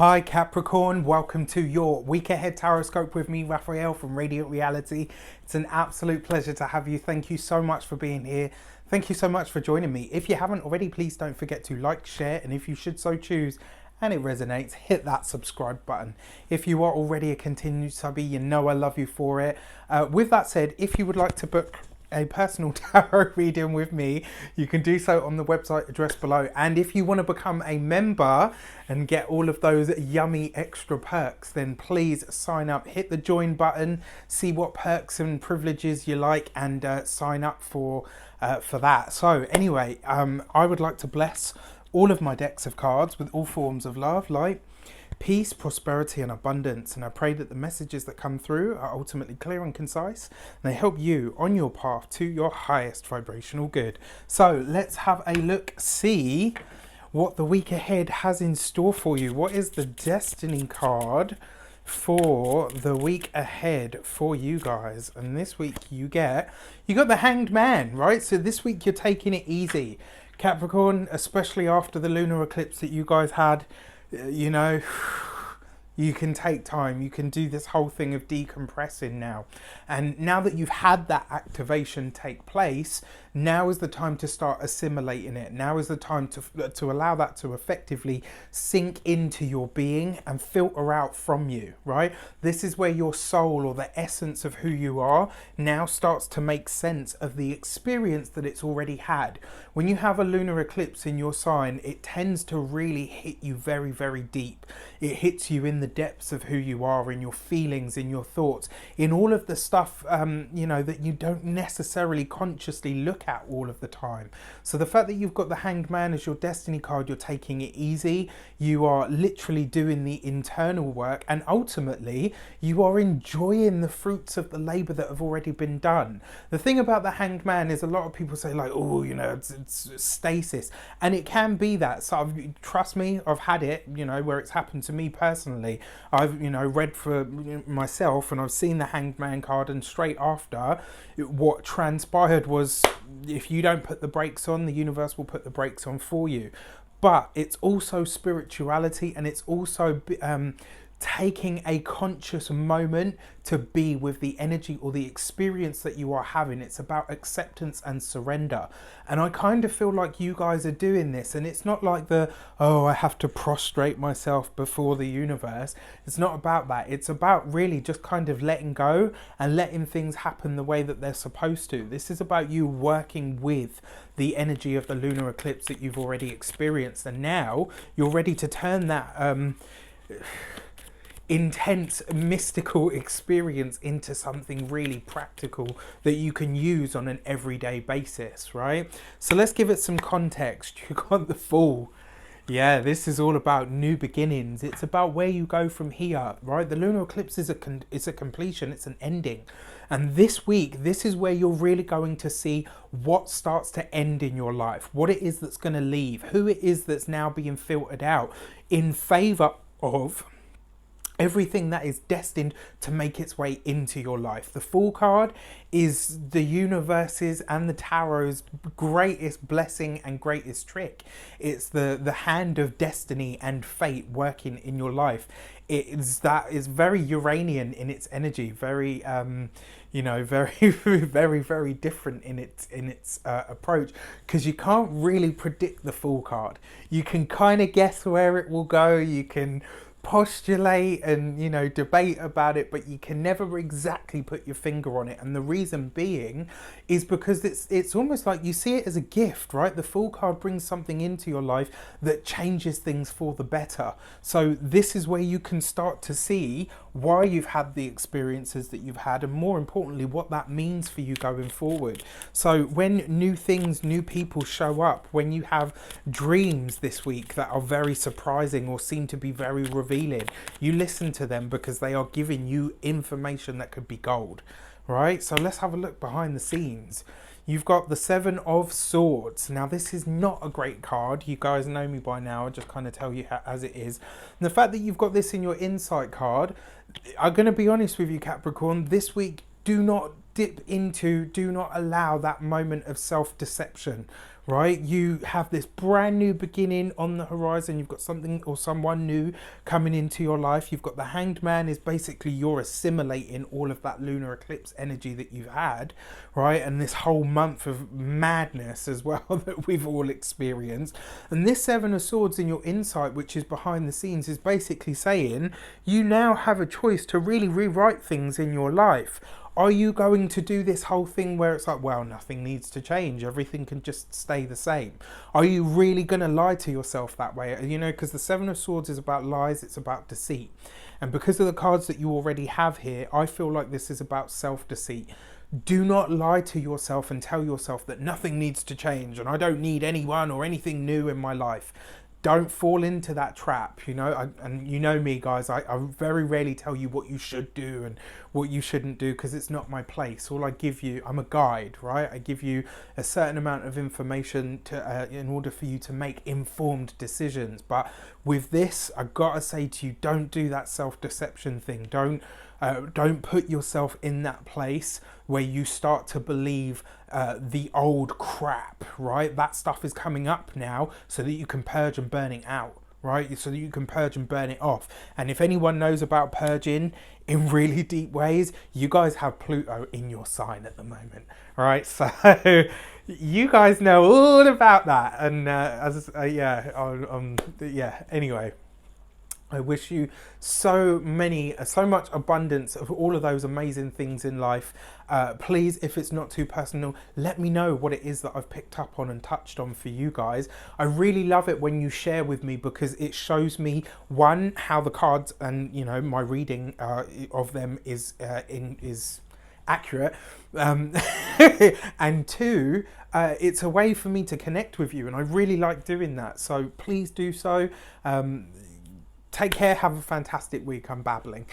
Hi Capricorn, welcome to your week ahead tarot scope with me, Raphael from Reydiant Reality. It's an absolute pleasure to have you. Thank you so much for being here. Thank you so much for joining me. If you haven't already, please don't forget to like, share, and if you should so choose and it resonates, hit that subscribe button. If you are already a continued subby, you know I love you for it. With that said, if you would like to book a personal tarot reading with me, you can do so on the website address below. And if you want to become a member and get all of those yummy extra perks, then please sign up, hit the join button, see what perks and privileges you like, and sign up for that. So anyway, I would like to bless all of my decks of cards with all forms of love, light, peace, prosperity and abundance, and I pray that the messages that come through are ultimately clear and concise and they help you on your path to your highest vibrational good. So let's have a look, see what the week ahead has in store for you. What is the destiny card for the week ahead for you guys? And this week you got the Hanged Man, right? So this week you're taking it easy, Capricorn, especially after the lunar eclipse that you guys had. You know, you can take time, you can do this whole thing of decompressing now. And now that you've had that activation take place, now is the time to start assimilating it. Now is the time to allow that to effectively sink into your being and filter out from you, right? This is where your soul, or the essence of who you are, now starts to make sense of the experience that it's already had. When you have a lunar eclipse in your sign, it tends to really hit you very, very deep. It hits you in the depths of who you are, in your feelings, in your thoughts, in all of the stuff, you know, that you don't necessarily consciously look at all of the time. So the fact that you've got the Hanged Man as your destiny card, you're taking it easy, you are literally doing the internal work, and ultimately you are enjoying the fruits of the labor that have already been done. The thing about the Hanged Man is a lot of people say like, oh, you know, it's stasis, and it can be that. So trust me, I've had it, you know, where it's happened to me personally. I've, you know, read for myself and I've seen the Hanged Man card, and straight after, what transpired was, if you don't put the brakes on, the universe will put the brakes on for you. But it's also spirituality, and it's also taking a conscious moment to be with the energy or the experience that you are having. It's about acceptance and surrender. And I kind of feel like you guys are doing this, and it's not like oh, I have to prostrate myself before the universe. It's not about that. It's about really just kind of letting go and letting things happen the way that they're supposed to. This is about you working with the energy of the lunar eclipse that you've already experienced, and now you're ready to turn that intense mystical experience into something really practical that you can use on an everyday basis, right? So let's give it some context. You got the Fool. Yeah, this is all about new beginnings. It's about where you go from here, right? The lunar eclipse is a completion, it's an ending. And this week, this is where you're really going to see what starts to end in your life, what it is that's going to leave, who it is that's now being filtered out in favor of everything that is destined to make its way into your life. The Fool card is the universe's and the tarot's greatest blessing and greatest trick. It's the hand of destiny and fate working in your life. It's very Uranian in its energy, very you know, very very very different in its approach, because you can't really predict the Fool card. You can kind of guess where it will go, you can postulate and, you know, debate about it, but you can never exactly put your finger on it. And the reason being is because it's almost like you see it as a gift, right? The Fool card brings something into your life that changes things for the better. So this is where you can start to see why you've had the experiences that you've had, and more importantly what that means for you going forward. So when new things, new people show up, when you have dreams this week that are very surprising or seem to be very revealing, you listen to them because they are giving you information that could be gold, right? So let's have a look behind the scenes. You've got the Seven of Swords. Now this is not a great card. You guys know me by now. I just kind of tell you as it is. And the fact that you've got this in your insight card, I'm going to be honest with you, Capricorn, this week do not dip into, do not allow that moment of self-deception, right? You have this brand new beginning on the horizon. You've got something or someone new coming into your life. You've got the Hanged Man, is basically you're assimilating all of that lunar eclipse energy that you've had, right? And this whole month of madness as well that we've all experienced. And this Seven of Swords in your insight, which is behind the scenes, is basically saying you now have a choice to really rewrite things in your life. Are you going to do this whole thing where it's like, well, nothing needs to change, everything can just stay the same? Are you really going to lie to yourself that way? You know, because the Seven of Swords is about lies, it's about deceit. And because of the cards that you already have here, I feel like this is about self-deceit. Do not lie to yourself and tell yourself that nothing needs to change and I don't need anyone or anything new in my life. Don't fall into that trap, you know. And you know me, guys, I very rarely tell you what you should do and what you shouldn't do, because it's not my place. All I give you, I'm a guide, right? I give you a certain amount of information to in order for you to make informed decisions. But with this, I've got to say to you, don't do that self-deception thing. Don't put yourself in that place where you start to believe the old crap, right? That stuff is coming up now so that you can purge and burn it out, right? So that you can purge and burn it off. And if anyone knows about purging in really deep ways, you guys have Pluto in your sign at the moment, right? So you guys know all about that. And anyway, I wish you so much abundance of all of those amazing things in life. Please, if it's not too personal, let me know what it is that I've picked up on and touched on for you guys. I really love it when you share with me, because it shows me, one, how the cards and, you know, my reading of them is accurate, and two, it's a way for me to connect with you, and I really like doing that. So please do so. Take care, have a fantastic week. I'm babbling.